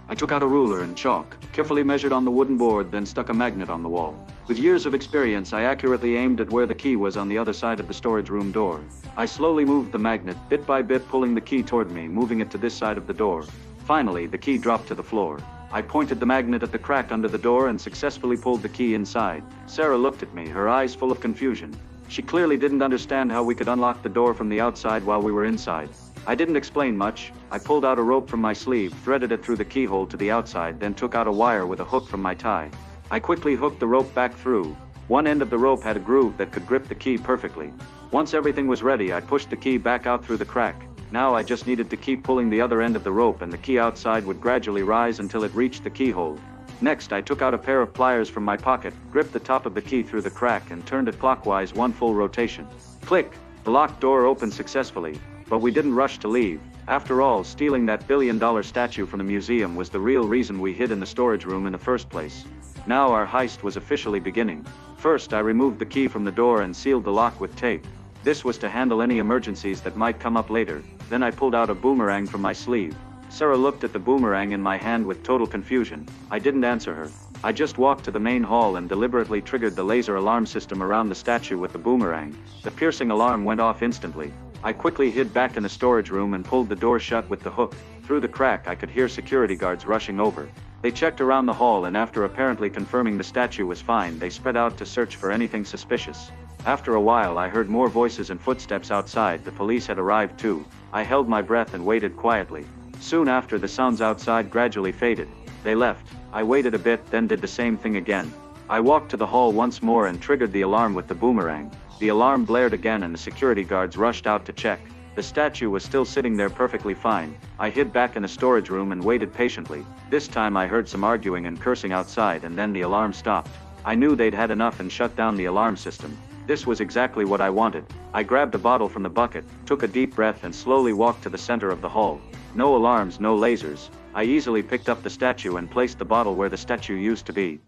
I took out a ruler and chalk, carefully measured on the wooden board, then stuck a magnet on the wall. With years of experience, I accurately aimed at where the key was on the other side of the storage room door. I slowly moved the magnet, bit by bit pulling the key toward me, moving it to this side of the door. Finally, the key dropped to the floor. I pointed the magnet at the crack under the door and successfully pulled the key inside. Sarah looked at me, her eyes full of confusion. She clearly didn't understand how we could unlock the door from the outside while we were inside. I didn't explain much. I pulled out a rope from my sleeve, threaded it through the keyhole to the outside, then took out a wire with a hook from my tie. I quickly hooked the rope back through. One end of the rope had a groove that could grip the key perfectly. Once everything was ready, I pushed the key back out through the crack. Now I just needed to keep pulling the other end of the rope, and the key outside would gradually rise until it reached the keyhole. Next, I took out a pair of pliers from my pocket, gripped the top of the key through the crack, and turned it clockwise one full rotation. Click! The locked door opened successfully. But we didn't rush to leave. After all, stealing that billion-dollar statue from the museum was the real reason we hid in the storage room in the first place. Now our heist was officially beginning. First, I removed the key from the door and sealed the lock with tape. This was to handle any emergencies that might come up later. Then I pulled out a boomerang from my sleeve. Sarah looked at the boomerang in my hand with total confusion. I didn't answer her. I just walked to the main hall and deliberately triggered the laser alarm system around the statue with the boomerang. The piercing alarm went off instantly. I quickly hid back in the storage room and pulled the door shut with the hook. Through the crack, I could hear security guards rushing over. They checked around the hall, and after apparently confirming the statue was fine, they spread out to search for anything suspicious. After a while, I heard more voices and footsteps outside. The police had arrived too. I held my breath and waited quietly. Soon after, the sounds outside gradually faded. They left. I waited a bit, then did the same thing again. I walked to the hall once more and triggered the alarm with the boomerang. The alarm blared again and the security guards rushed out to check. The statue was still sitting there perfectly fine. I hid back in the storage room and waited patiently. This time I heard some arguing and cursing outside, and then the alarm stopped. I knew they'd had enough and shut down the alarm system. This was exactly what I wanted. I grabbed a bottle from the bucket, took a deep breath, and slowly walked to the center of the hall. No alarms, no lasers. I easily picked up the statue and placed the bottle where the statue used to be.